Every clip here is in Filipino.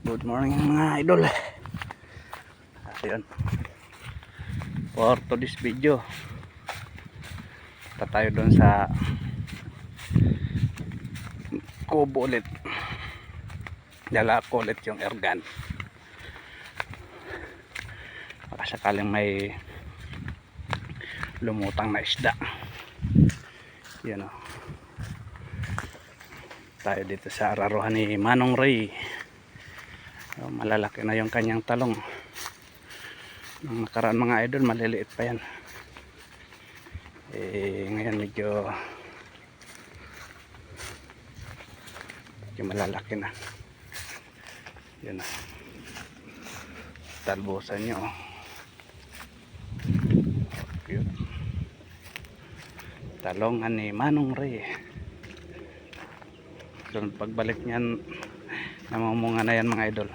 Good morning mga idol. Ayun. For today's video, punta tayo doon sa kubo ulit. Dala ko ulit yung airgun. Baka sakaling may lumutang na isda. Yan o. Tayo dito sa araruhan ni Manong Ray. Malalaki na yung kanyang talong. Nung nakaraan mga idol, maliliit pa yan. Ngayon medyo malalaki na. Yan na. Talbusan nyo. Cute. Talongan ni Manong Ray. So pagbalik niyan, namumunga na yan mga idol.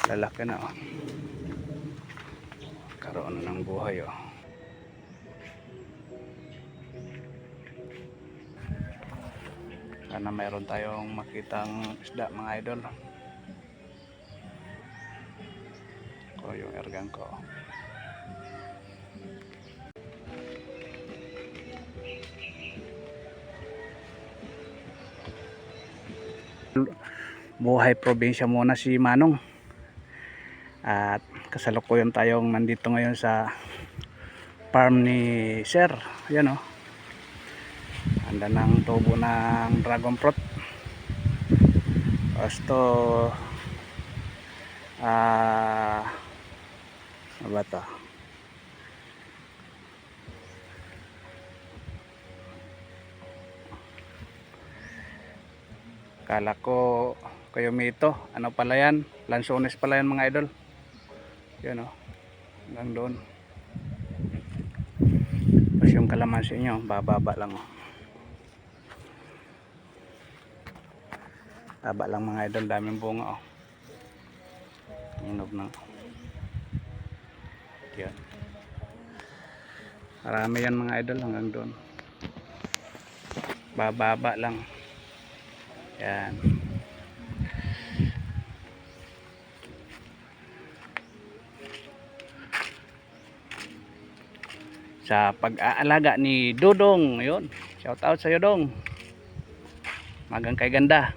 Lalaki na oh. Karoon na ng buhay oh. Sana mayroon tayong makitang isda mga idol. Ko yung airgun ko. Buhay probinsya muna si Manong. At kasalukuyan tayong nandito ngayon sa farm ni Sir. Ayan o. Handa ng tubo ng dragon fruit. Gusto ano ba ito? Kala ko kayo mito. Ano pala yan? Lansones pala yan mga idol. Yan o. Hanggang doon. Tapos yung kalamansi nyo, bababa lang o. Baba lang mga idol. Daming bunga o. Inog na. Yan. Marami yan mga idol hanggang doon. Bababa lang. Yan. Sa pag-aalaga ni Dodong, yun. Shout out sa iyo Dong. Magang kay ganda.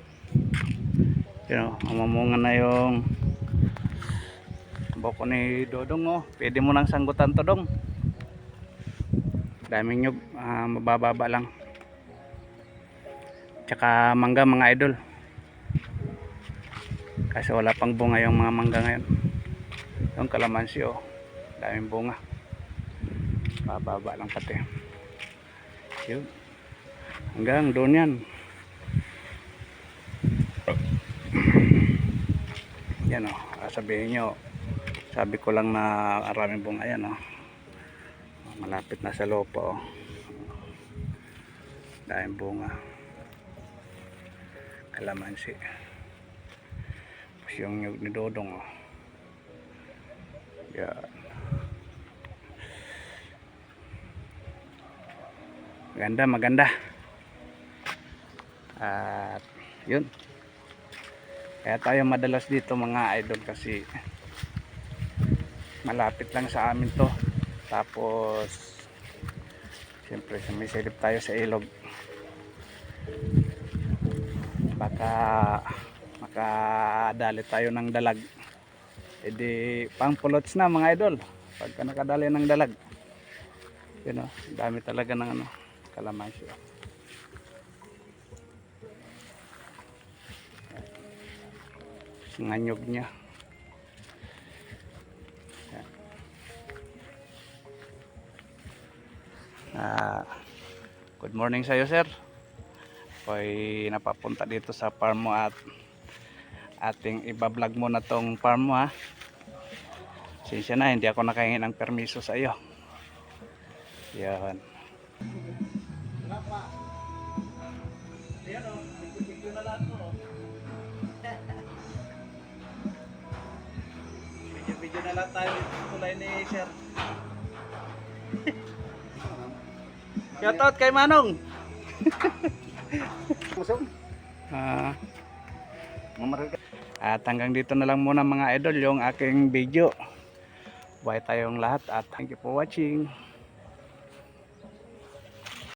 Yun o, mamunga na yung boko ni Dodong o. Pwede mo nang sanggutan to Dong. Daming nyug, mabababa lang. Tsaka mangga mga idol. Kasi wala pang bunga yung mga mangga ngayon. Yung kalamansi o. Daming bunga. Bababa lang pati. Yun. Hanggang doon yan. Yan o. Sabihin nyo. Sabi ko lang na maraming bunga yan o. Malapit na sa lupa o. Daming bunga. Kalamansi. Tapos yung nyug ni Dodong o. Yan. Maganda. At yun. Kaya tayo madalas dito mga idol kasi malapit lang sa amin to. Tapos siyempre may silip tayo sa ilog. Baka makadali tayo ng dalag. E di pang pulots na mga idol. Pagka nakadali ng dalag. Yun o. Dami talaga ng ano. Kalamansi. Nganyog niya. Good morning sa iyo sir. Ako'y napapunta dito sa farm mo at ating ibablog mo na tong farm mo ha. Sinsya na, hindi ako nakahingi ng permiso sa iyo. Yan. Ayan o, video na lahat mo. Video na lahat tayo tulay ni Sir. Shoutout kay Manong. Musog. Ah, Mamaril ka. at hanggang dito na lang muna mga idol yung aking video. Bye tayong lahat at thank you for watching.